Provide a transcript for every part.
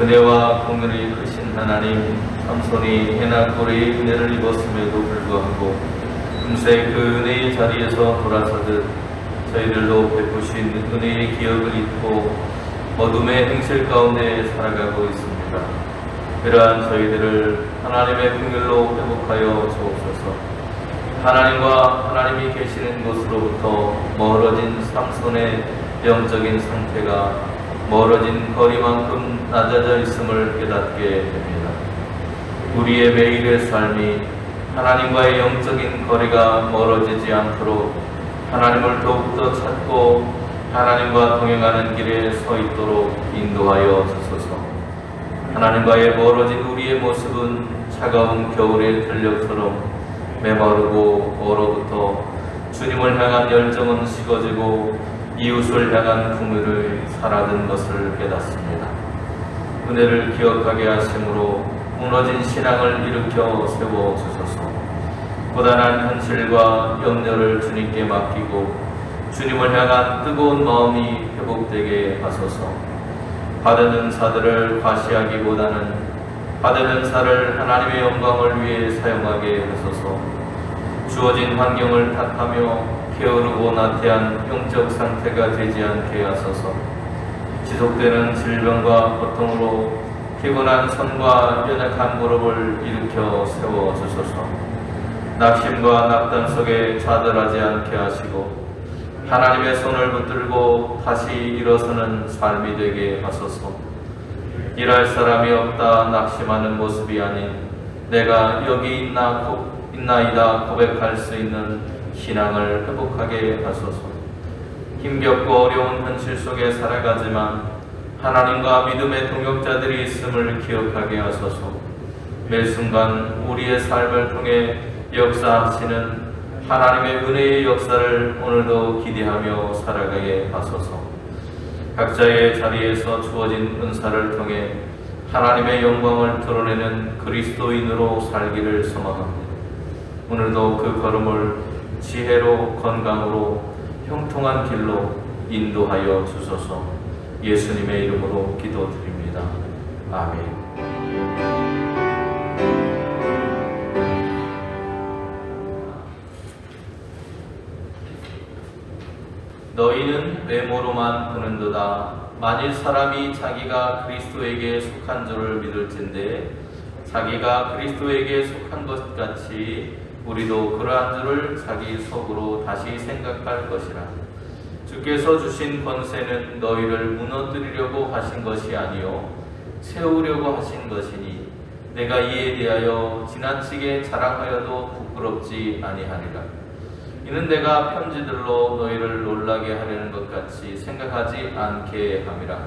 은혜와 공연이 크신 하나님, 삼손이 해나 고래의 은혜를 입었음에도 불구하고 금세 그 은혜의 자리에서 돌아서듯 저희들도 베푸신 은혜의 기억을 잊고 어둠의 행실 가운데 살아가고 있습니다. 그러한 저희들을 하나님의 긍휼로 회복하여 주옵소서. 하나님과 하나님이 계시는 곳으로부터 멀어진 삼손의 영적인 상태가 멀어진 거리만큼 낮아져 있음을 깨닫게 됩니다. 우리의 매일의 삶이 하나님과의 영적인 거리가 멀어지지 않도록 하나님을 더욱더 찾고 하나님과 동행하는 길에 서 있도록 인도하여 주소서. 하나님과의 멀어진 우리의 모습은 차가운 겨울의 들녘처럼 메마르고 얼어붙어 주님을 향한 열정은 식어지고 이웃을 향한 긍휼을 사라진 것을 깨닫습니다. 은혜를 기억하게 하심으로 무너진 신앙을 일으켜 세워주소서. 고단한 현실과 염려를 주님께 맡기고 주님을 향한 뜨거운 마음이 회복되게 하소서. 받은 은사들을 과시하기보다는 받은 은사를 하나님의 영광을 위해 사용하게 하소서. 주어진 환경을 탓하며 게으르고 나태한 영적 상태가 되지 않게 하소서. 지속되는 질병과 고통으로 피곤한 손과 연약한 무릎을 일으켜 세워주소서. 낙심과 낙담 속에 좌절하지 않게 하시고 하나님의 손을 붙들고 다시 일어서는 삶이 되게 하소서. 일할 사람이 없다 낙심하는 모습이 아닌 내가 여기 있나이다 고백할 수 있는 신앙을 회복하게 하소서. 힘겹고 어려운 현실 속에 살아가지만 하나님과 믿음의 동역자들이 있음을 기억하게 하소서. 매 순간 우리의 삶을 통해 역사하시는 하나님의 은혜의 역사를 오늘도 기대하며 살아가게 하소서. 각자의 자리에서 주어진 은사를 통해 하나님의 영광을 드러내는 그리스도인으로 살기를 소망합니다. 오늘도 그 걸음을 지혜로 건강으로 형통한 길로 인도하여 주소서. 예수님의 이름으로 기도드립니다. 아멘. 너희는 외모로만 보는도다. 만일 사람이 자기가 그리스도에게 속한 줄을 믿을진대 자기가 그리스도에게 속한 것 같이 우리도 그러한 줄을 자기 속으로 다시 생각할 것이라. 주께서 주신 권세는 너희를 무너뜨리려고 하신 것이 아니요 세우려고 하신 것이니 내가 이에 대하여 지나치게 자랑하여도 부끄럽지 아니하리라. 이는 내가 편지들로 너희를 놀라게 하려는 것 같이 생각하지 않게 함이라.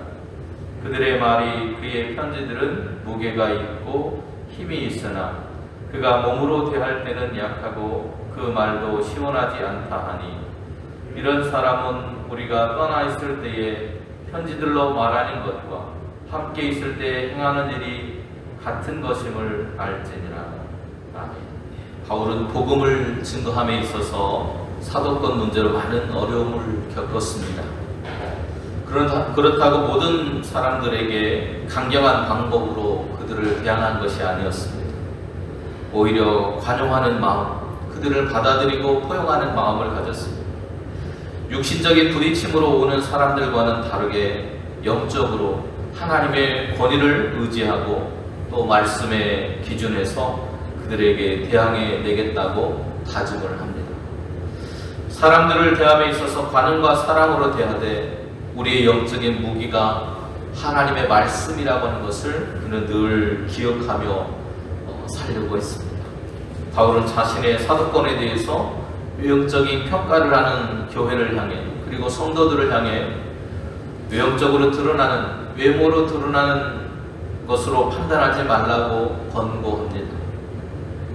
그들의 말이 그의 편지들은 무게가 있고 힘이 있으나 그가 몸으로 대할 때는 약하고 그 말도 시원하지 않다 하니 이런 사람은 우리가 떠나 있을 때에 편지들로 말하는 것과 함께 있을 때 행하는 일이 같은 것임을 알지니라. 아멘. 바울은 복음을 증거함에 있어서 사도권 문제로 많은 어려움을 겪었습니다. 그렇다고 모든 사람들에게 강경한 방법으로 그들을 대항한 것이 아니었습니다. 오히려 관용하는 마음, 그들을 받아들이고 포용하는 마음을 가졌습니다. 육신적인 부딪힘으로 오는 사람들과는 다르게 영적으로 하나님의 권위를 의지하고 또 말씀의 기준에서 그들에게 대항해 내겠다고 다짐을 합니다. 사람들을 대함에 있어서 관용과 사랑으로 대하되 우리의 영적인 무기가 하나님의 말씀이라고 하는 것을 그는 늘 기억하며 살려고 했습니다. 바울은 자신의 사도권에 대해서 외형적인 평가를 하는 교회를 향해 그리고 성도들을 향해 외형적으로 드러나는 외모로 드러나는 것으로 판단하지 말라고 권고합니다.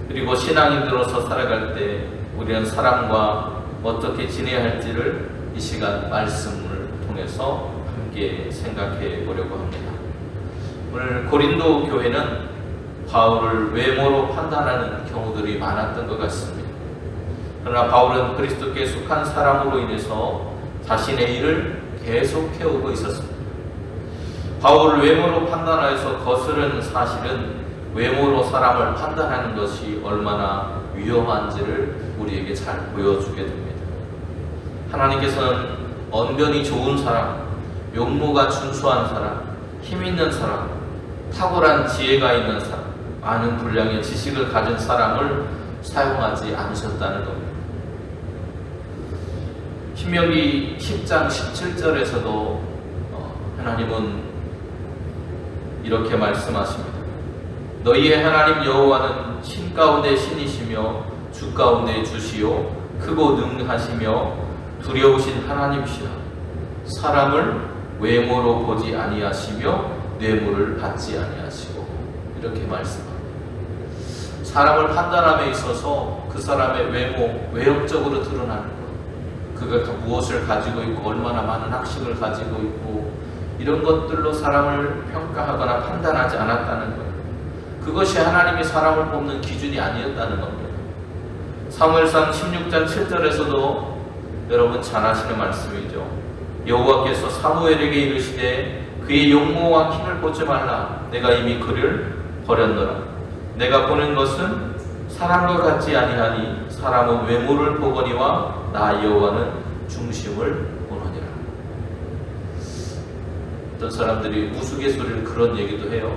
그리고 신앙인으로서 살아갈 때 우리는 사람과 어떻게 지내야 할지를 이 시간 말씀을 통해서 함께 생각해 보려고 합니다. 오늘 고린도 교회는 바울을 외모로 판단하는 경우들이 많았던 것 같습니다. 그러나 바울은 그리스도께 속한 사람으로 인해서 자신의 일을 계속 해오고 있었습니다. 바울을 외모로 판단하여서 거스른 사실은 외모로 사람을 판단하는 것이 얼마나 위험한지를 우리에게 잘 보여주게 됩니다. 하나님께서는 언변이 좋은 사람, 용모가 준수한 사람, 힘 있는 사람, 탁월한 지혜가 있는 사람, 많은 분량의 지식을 가진 사람을 사용하지 않으셨다는 겁니다. 신명기 10장 17절에서도 하나님은 이렇게 말씀하십니다. 너희의 하나님 여호와는 신 가운데 신이시며 주 가운데 주시요 크고 능하시며 두려우신 하나님이시라. 사람을 외모로 보지 아니하시며 뇌물을 받지 아니하시고 이렇게 말씀합니다. 사람을 판단함에 있어서 그 사람의 외모, 외형적으로 드러나는 것, 그가 무엇을 가지고 있고 얼마나 많은 학식을 가지고 있고 이런 것들로 사람을 평가하거나 판단하지 않았다는 것, 그것이 하나님이 사람을 뽑는 기준이 아니었다는 겁니다. 사무엘상 16장 7절에서도 여러분 잘 아시는 말씀이죠. 여호와께서 사무엘에게 이르시되 그의 용모와 키를 보지 말라. 내가 이미 그를 버렸노라. 내가 보는 것은 사람과 같지 아니하니 사람은 외모를 보거니와 나 여호와는 중심을 보느니라. 어떤 사람들이 우스갯소리를 그런 얘기도 해요.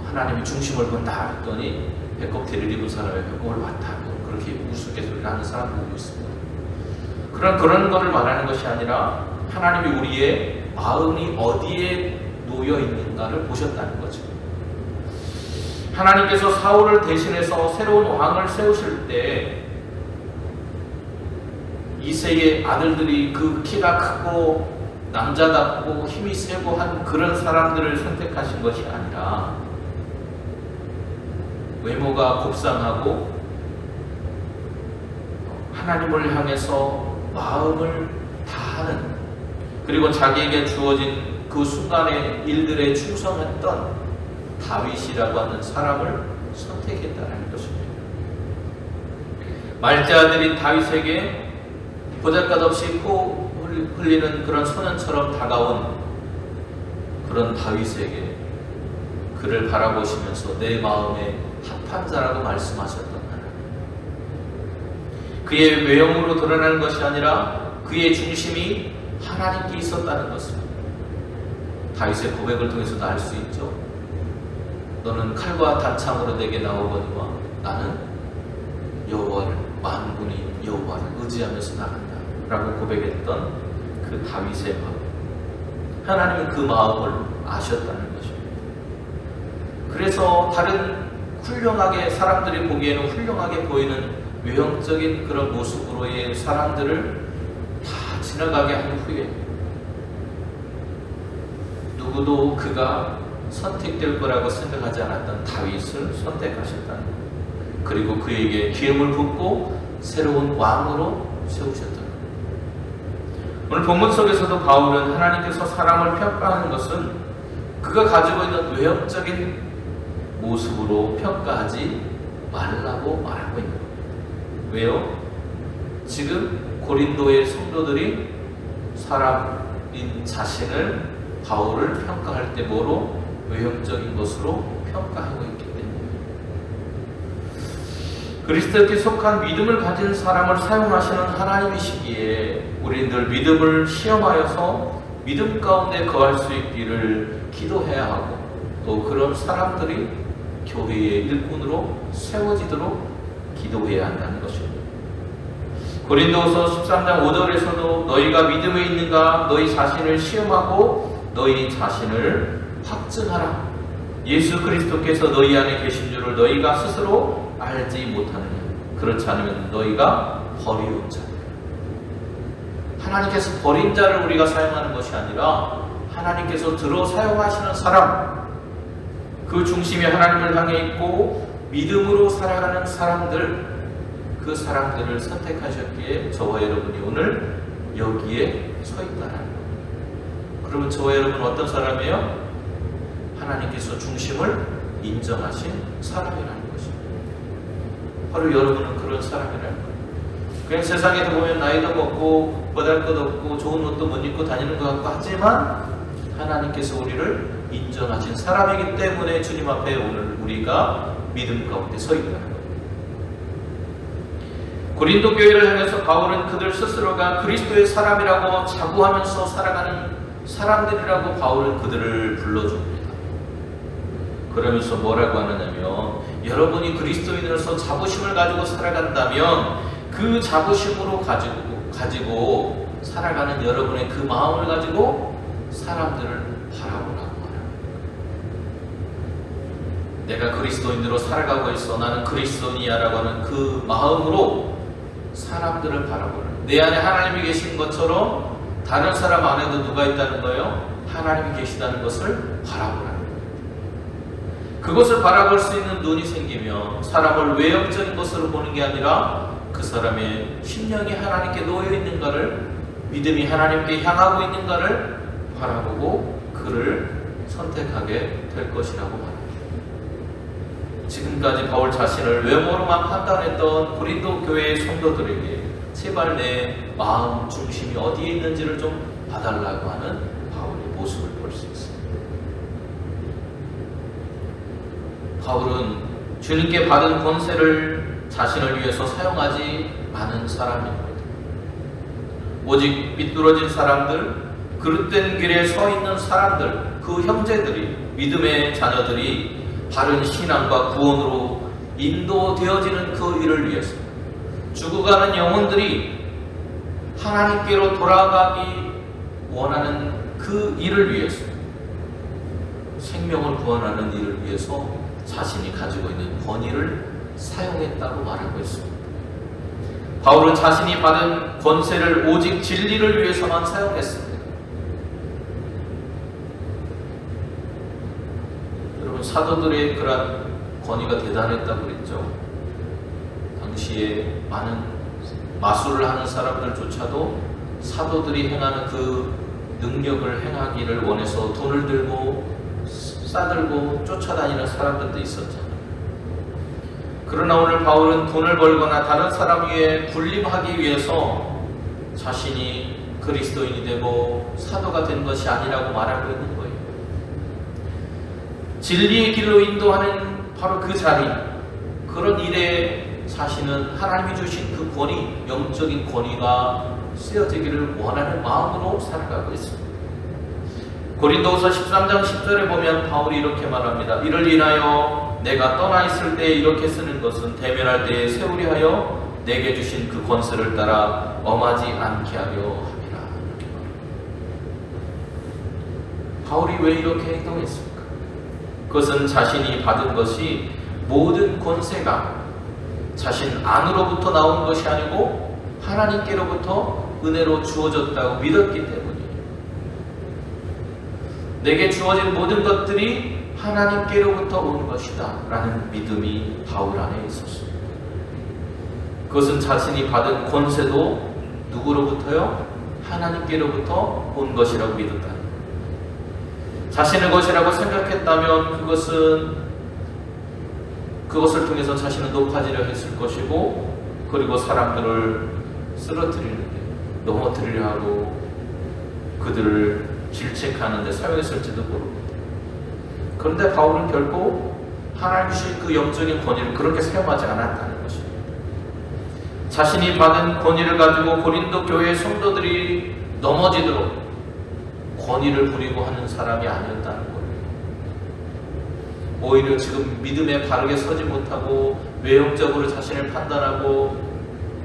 하나님이 중심을 본다 했더니 배꼽티를 입은 사람의 배꼽을 봤다. 그렇게 우스갯소리를 하는 사람 보고 있습니다. 그런 거를 말하는 것이 아니라 하나님이 우리의 마음이 어디에 놓여 있는가를 보셨다는 거죠. 하나님께서 사울을 대신해서 새로운 왕을 세우실 때 이새의 아들들이 그 키가 크고 남자답고 힘이 세고 한 그런 사람들을 선택하신 것이 아니라 외모가 곱상하고 하나님을 향해서 마음을 다하는, 그리고 자기에게 주어진 그 순간의 일들에 충성했던 다윗이라고 하는 사람을 선택했다는 것입니다. 말제 아들인 다윗에게 보잘것없이 코 흘리는 그런 소년처럼 다가온 그런 다윗에게 그를 바라보시면서 내 마음에 합한 자라고 말씀하셨던 하나님, 그의 외형으로 드러나는 것이 아니라 그의 중심이 하나님께 있었다는 것입니다. 다윗의 고백을 통해서도 알 수 있죠. 너는 칼과 단창으로 내게 나오거니와 나는 여호와를, 만군의 여호와를 의지하면서 나간다 라고 고백했던 그 다윗의 마음, 하나님은 그 마음을 아셨다는 것입니다. 그래서 다른 훌륭하게, 사람들이 보기에는 훌륭하게 보이는 외형적인 그런 모습으로의 사람들을 다 지나가게 한 후에 누구도 그가 선택될 거라고 생각하지 않았던 다윗을 선택하셨다는 것, 그리고 그에게 기름을 붓고 새로운 왕으로 세우셨던 거예요. 오늘 본문 속에서도 바울은 하나님께서 사람을 평가하는 것은 그가 가지고 있는 외형적인 모습으로 평가하지 말라고 말하고 있는 거예요. 왜요? 지금 고린도의 성도들이 사람인 자신을 바울을 평가할 때 뭐로? 외형적인 것으로 평가하고 있기 때문에 그리스도께 속한 믿음을 가진 사람을 사용하시는 하나님이시기에 우리는 늘 믿음을 시험하여서 믿음 가운데 거할 수 있기를 기도해야 하고 또 그런 사람들이 교회의 일꾼으로 세워지도록 기도해야 한다는 것입니다. 고린도후서 13장 5절에서도 너희가 믿음에 있는가 너희 자신을 시험하고 너희 자신을 확증하라. 예수 그리스도께서 너희 안에 계신 줄을 너희가 스스로 알지 못하느냐. 그렇지 않으면 너희가 버리운 자다. 하나님께서 버린 자를 우리가 사용하는 것이 아니라 하나님께서 들어 사용하시는 사람, 그 중심에 하나님을 향해 있고 믿음으로 살아가는 사람들, 그 사람들을 선택하셨기에 저와 여러분이 오늘 여기에 서 있다는 거예요. 그러면 저와 여러분은 어떤 사람이에요? 하나님께서 중심을 인정하신 사람이라는 것입니다. 바로 여러분은 그런 사람이라는 거예요. 그냥 세상에도 보면 나이도 먹고 보잘것없고 좋은 옷도 못 입고 다니는 것 같고 하지만 하나님께서 우리를 인정하신 사람이기 때문에 주님 앞에 오늘 우리가 믿음 가운데 서 있다는 거예요. 고린도 교회를 향해서 바울은 그들 스스로가 그리스도의 사람이라고 자부하면서 살아가는 사람들이라고 바울은 그들을 불러줍니다. 그러면서 뭐라고 하느냐면 여러분이 그리스도인으로서 자부심을 가지고 살아간다면 그 자부심으로 가지고 살아가는 여러분의 그 마음을 가지고 사람들을 바라보라고 말합니다. 내가 그리스도인으로 살아가고 있어 나는 그리스도인이야라고 하는 그 마음으로 사람들을 바라보라. 내 안에 하나님이 계신 것처럼 다른 사람 안에도 누가 있다는 거예요? 하나님이 계시다는 것을 바라보라는 거예요. 그것을 바라볼 수 있는 눈이 생기면 사람을 외형적인 것으로 보는 게 아니라 그 사람의 심령이 하나님께 놓여 있는가를, 믿음이 하나님께 향하고 있는가를 바라보고 그를 선택하게 될 것이라고 말합니다. 지금까지 바울 자신을 외모로만 판단했던 고린도 교회의 성도들에게 제발 내 마음 중심이 어디에 있는지를 좀 봐달라고 하는 바울의 모습을 볼 수 있습니다. 바울은 주님께 받은 권세를 자신을 위해서 사용하지 않은 사람입니다. 오직 삐뚤어진 사람들, 그릇된 길에 서 있는 사람들, 그 형제들이, 믿음의 자녀들이 바른 신앙과 구원으로 인도되어지는 그 일을 위해서, 죽어가는 영혼들이 하나님께로 돌아가기 원하는 그 일을 위해서, 생명을 구원하는 일을 위해서 자신이 가지고 있는 권위를 사용했다고 말하고 있습니다. 바울은 자신이 받은 권세를 오직 진리를 위해서만 사용했습니다. 여러분, 사도들의 그런 권위가 대단했다고 그랬죠. 당시에 많은 마술을 하는 사람들조차도 사도들이 행하는 그 능력을 행하기를 원해서 돈을 들고 싸들고 쫓아다니는 사람들도 있었잖아요. 그러나 오늘 바울은 돈을 벌거나 다른 사람 위에 군림하기 위해서 자신이 그리스도인이 되고 사도가 된 것이 아니라고 말하고 있는 거예요. 진리의 길로 인도하는 바로 그 자리, 그런 일에 자신은 하나님이 주신 그 권위, 영적인 권위가 쓰여지기를 원하는 마음으로 살아가고 있습니다. 고린도후서 13장 10절에 보면 바울이 이렇게 말합니다. 이를 인하여 내가 떠나 있을 때 이렇게 쓰는 것은 대면할 때에 세우리 하여 내게 주신 그 권세를 따라 엄하지 않게 하려 함이라. 바울이 왜 이렇게 행동했습니까? 그것은 자신이 받은 것이 모든 권세가 자신 안으로부터 나온 것이 아니고 하나님께로부터 은혜로 주어졌다고 믿었기 때문이에요. 내게 주어진 모든 것들이 하나님께로부터 온 것이다 라는 믿음이 바울 안에 있었습니다. 그것은 자신이 받은 권세도 누구로부터요? 하나님께로부터 온 것이라고 믿었다. 자신의 것이라고 생각했다면 그것을 통해서 자신은 높아지려 했을 것이고, 그리고 사람들을 넘어뜨리려 하고 그들을 질책하는 데 사용했을지도 모르고. 그런데 바울은 결코 하나님 주신 그 영적인 권위를 그렇게 사용하지 않았다는 것입니다. 자신이 받은 권위를 가지고 고린도 교회의 성도들이 넘어지도록 권위를 부리고 하는 사람이 아니었다는 거예요. 오히려 지금 믿음에 바르게 서지 못하고 외형적으로 자신을 판단하고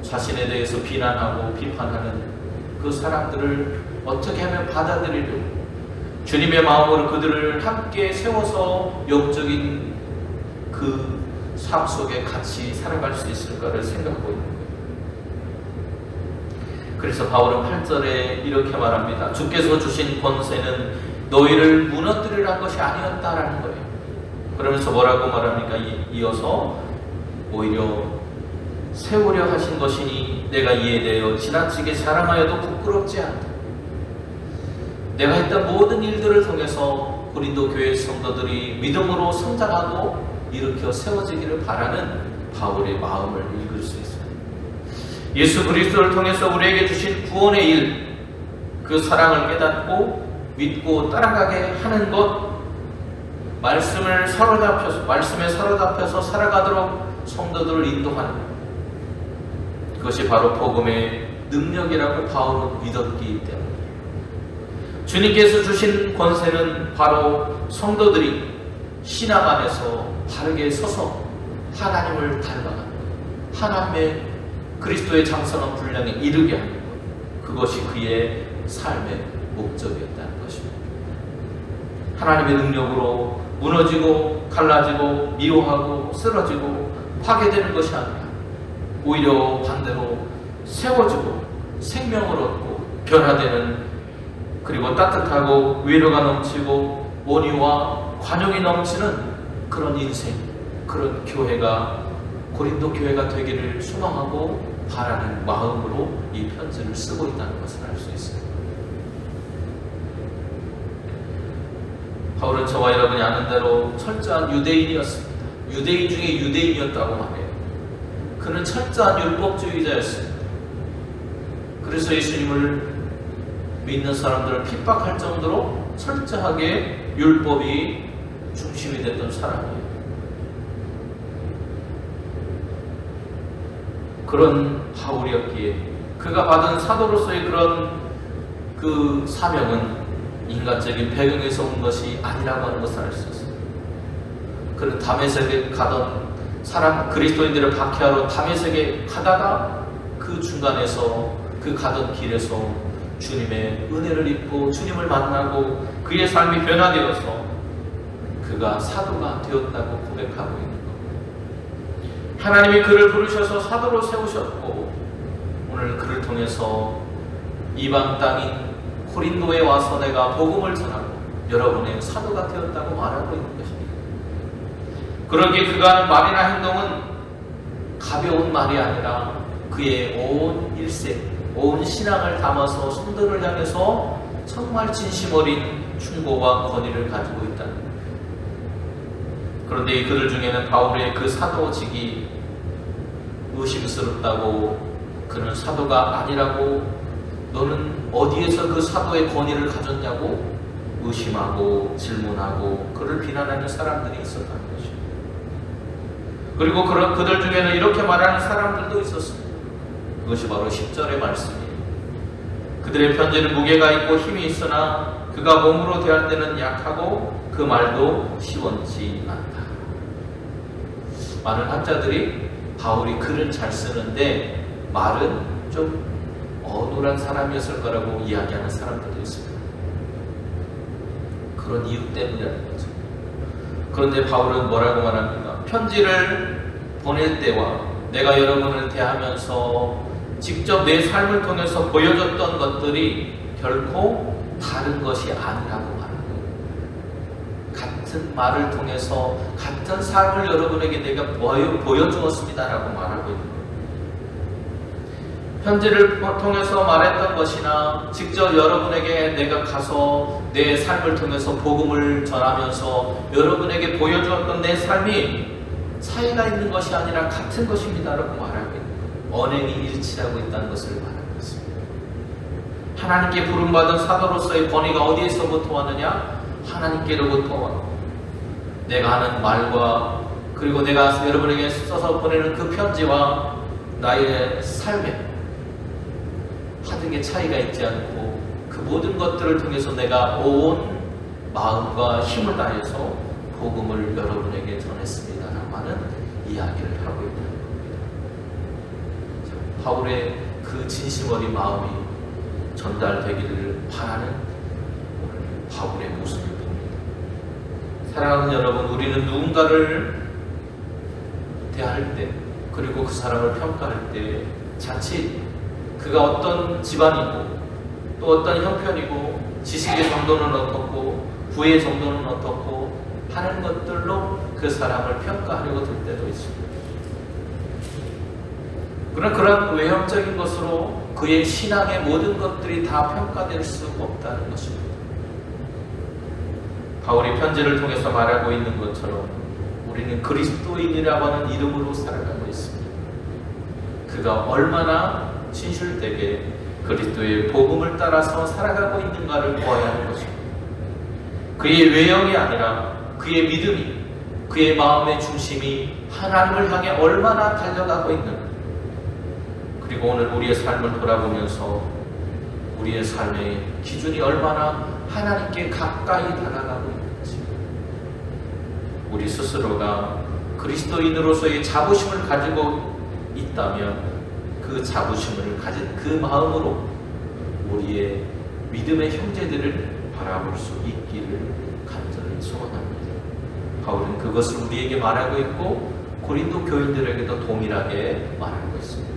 자신에 대해서 비난하고 비판하는 그 사람들을 어떻게 하면 받아들이려고, 주님의 마음으로 그들을 함께 세워서 영적인 그 삶 속에 같이 살아갈 수 있을까를 생각하고 있는 거예요. 그래서 바울은 8절에 이렇게 말합니다. 주께서 주신 권세는 너희를 무너뜨리라는 것이 아니었다라는 거예요. 그러면서 뭐라고 말합니까? 이어서 오히려 세우려 하신 것이니 내가 이에 대하여 지나치게 자랑하여도 부끄럽지 않다. 내가 했던 모든 일들을 통해서 고린도 교회 성도들이 믿음으로 성장하고 일으켜 세워지기를 바라는 바울의 마음을 읽을 수 있어요. 예수 그리스도를 통해서 우리에게 주신 구원의 일, 그 사랑을 깨닫고 믿고 따라가게 하는 것, 말씀에 사로잡혀서 살아가도록 성도들을 인도하는 것, 그것이 바로 복음의 능력이라고 바울은 믿었기 때문에, 주님께서 주신 권세는 바로 성도들이 신앙 안에서 바르게 서서 하나님을 닮아가는 것, 하나님의 그리스도의 장성한 분량에 이르게 하는 것, 그것이 그의 삶의 목적이었다는 것입니다. 하나님의 능력으로 무너지고 갈라지고 미워하고 쓰러지고 파괴되는 것이 아니라 오히려 반대로 세워지고 생명을 얻고 변화되는, 그리고 따뜻하고 위로가 넘치고 온유와 관용이 넘치는 그런 인생, 그런 교회가 고린도 교회가 되기를 소망하고 바라는 마음으로 이 편지를 쓰고 있다는 것을 알 수 있습니다. 바울은 저와 여러분이 아는 대로 철저한 유대인이었습니다. 유대인 중에 유대인이었다고 말해요. 그는 철저한 율법주의자였습니다. 그래서 예수님을 믿는 사람들을 핍박할 정도로 철저하게 율법이 중심이 됐던 사람이에요. 그런 바울이었기에 그가 받은 사도로서의 그런 그 사명은 인간적인 배경에서 온 것이 아니라고 하는 것을 알 수 있습니다. 그는 다메섹에 가던 그리스도인들을 박해하러 다메섹에 가다가 그 중간에서 그 가던 길에서 주님의 은혜를 입고 주님을 만나고 그의 삶이 변화되어서 그가 사도가 되었다고 고백하고 있는 것. 하나님이 그를 부르셔서 사도로 세우셨고 오늘 그를 통해서 이방 땅인 고린도에 와서 내가 복음을 전하고 여러분의 사도가 되었다고 말하고 있는 것입니다. 그러기에 그가 하는 말이나 행동은 가벼운 말이 아니라 그의 온 일생, 온 신앙을 담아서 성도를 향해서 정말 진심 어린 충고와 권위를 가지고 있다는 거예요. 그런데 그들 중에는 바울의 그 사도직이 의심스럽다고, 그는 사도가 아니라고, 너는 어디에서 그 사도의 권위를 가졌냐고 의심하고 질문하고 그를 비난하는 사람들이 있었다는 것입니다. 그리고 그들 중에는 이렇게 말하는 사람들도 있었습니다. 그것이 바로 10절의 말씀이에요. 그들의 편지는 무게가 있고 힘이 있으나 그가 몸으로 대할 때는 약하고 그 말도 시원치 않다. 많은 학자들이 바울이 글은 잘 쓰는데 말은 좀 어눌한 사람이었을 거라고 이야기하는 사람들도 있습니다. 그런 이유 때문이라는 거죠. 그런데 바울은 뭐라고 말합니까? 편지를 보낼 때와 내가 여러분을 대하면서 직접 내 삶을 통해서 보여줬던 것들이 결코 다른 것이 아니라고 말하는 거예요. 같은 말을 통해서 같은 삶을 여러분에게 내가 보여주었습니다라고 말하고 있는 거예요. 편지를 통해서 말했던 것이나 직접 여러분에게 내가 가서 내 삶을 통해서 복음을 전하면서 여러분에게 보여주었던 내 삶이 차이가 있는 것이 아니라 같은 것입니다라고 말하고 있는 언행이 일치하고 있다는 것을 말하고 있습니다. 하나님께 부름받은 사도로서의 권위가 어디에서부터 왔느냐? 하나님께로부터 왔고, 내가 하는 말과 그리고 내가 여러분에게 써서 보내는 그 편지와 나의 삶에 하등의 차이가 있지 않고 그 모든 것들을 통해서 내가 온 마음과 힘을 다해서 복음을 여러분에게 전했습니다라고 하는 이야기를 하고 있는 겁니다. 바울의 그 진심 어린 마음이 전달되기를 바라는 오늘 바울의 모습을 봅니다. 사랑하는 여러분, 우리는 누군가를 대할 때 그리고 그 사람을 평가할 때 자칫 그가 어떤 집안이고 또 어떤 형편이고 지식의 정도는 어떻고 부의 정도는 어떻고 하는 것들로 그 사람을 평가하려고 들 때도 있습니다. 그러나 그런 외형적인 것으로 그의 신앙의 모든 것들이 다 평가될 수 없다는 것입니다. 바울이 편지를 통해서 말하고 있는 것처럼 우리는 그리스도인이라고 하는 이름으로 살아가고 있습니다. 그가 얼마나 진실되게 그리스도의 복음을 따라서 살아가고 있는가를 보아야 하는 것입니다. 그의 외형이 아니라 그의 믿음이, 그의 마음의 중심이 하나님을 향해 얼마나 달려가고 있는가. 그리고 오늘 우리의 삶을 돌아보면서 우리의 삶의 기준이 얼마나 하나님께 가까이 다가가고 있는지, 우리 스스로가 그리스도인으로서의 자부심을 가지고 있다면 그 자부심을 가진 그 마음으로 우리의 믿음의 형제들을 바라볼 수 있기를 간절히 소원합니다. 바울은 그것을 우리에게 말하고 있고 고린도 교인들에게도 동일하게 말하고 있습니다.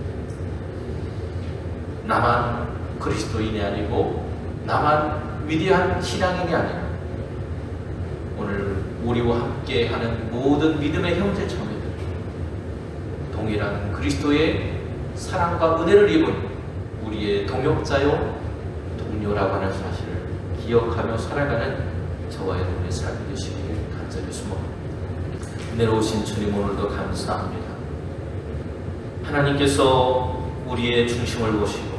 나만 그리스도인이 아니고 나만 위대한 신앙인이 아니라 오늘 우리와 함께하는 모든 믿음의 형제 자매들, 동일한 그리스도의 사랑과 은혜를 입은 우리의 동역자요 동료라고 하는 사실을 기억하며 살아가는 저와 여러분의 삶이 되시기를 간절히 소원합니다. 은혜로우신 주님, 오늘도 감사합니다. 하나님께서 우리의 중심을 보시고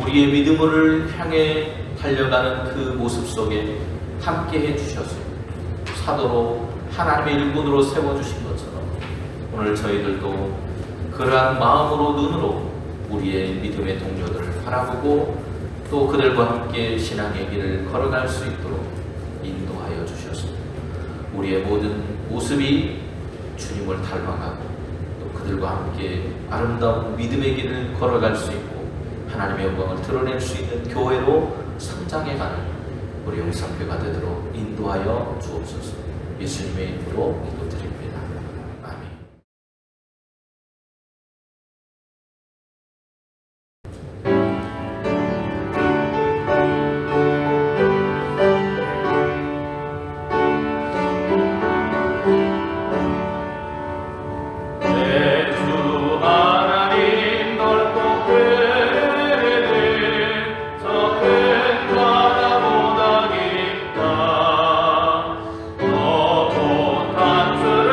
우리의 믿음을 향해 달려가는 그 모습 속에 함께 해주셔서 사도로 하나님의 일꾼으로 세워주신 것처럼 오늘 저희들도 그러한 마음으로, 눈으로 우리의 믿음의 동료들을 바라보고 또 그들과 함께 신앙의 길을 걸어갈 수 있도록 인도하여 주셔서 우리의 모든 모습이 주님을 닮아가고 또 그들과 함께 아름다운 믿음의 길을 걸어갈 수 있고 하나님의 영광을 드러낼 수 있는 교회로 성장해가는 우리 영상교회가 되도록 인도하여 주옵소서. 예수님의 이름으로 기도드립니다. 너 못한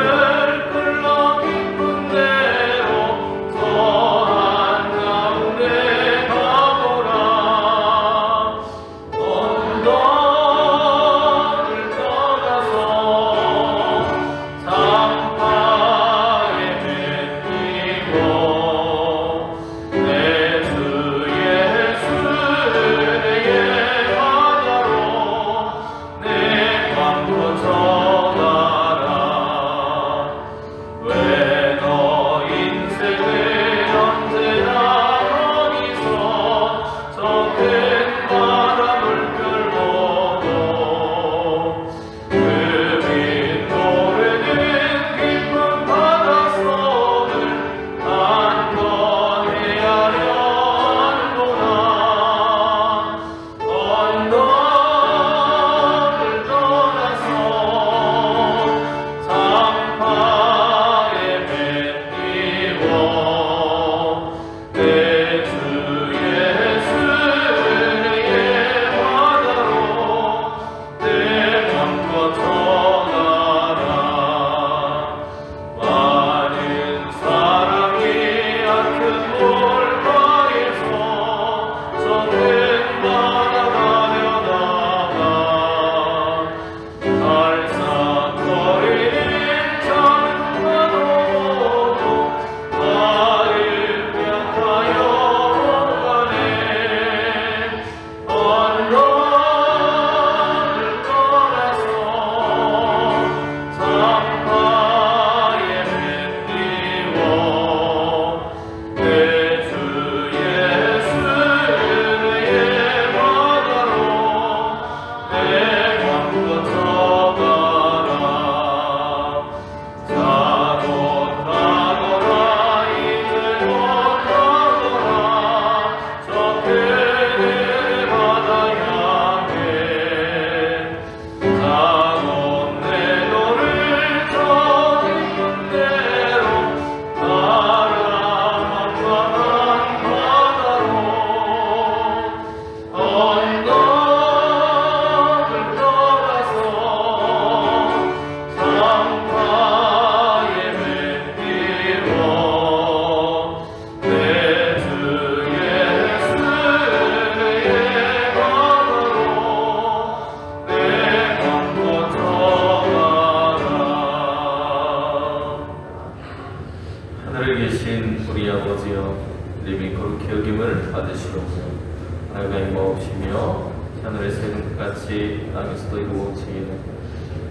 하여간 먹으시며 하늘의 새는 끝같이 땅에서도 이루어지기를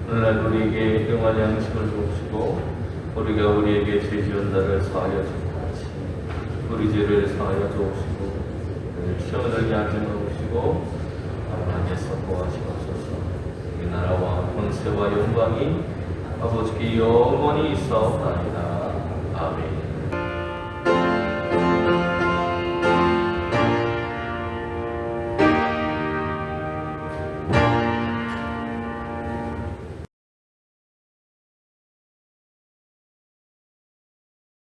오늘날 우리에게 영원한 양식을 주옵시고 우리가 우리에게 죄 지은 자를 사하여 주옵시고 같이 우리 죄를 사하여 주옵시고 시험을 들게 하지 마옵시고 하나님께서 도와주옵소서. 이 나라와 권세와 영광이 아버지께 영원히 있사옵나이다. 아멘.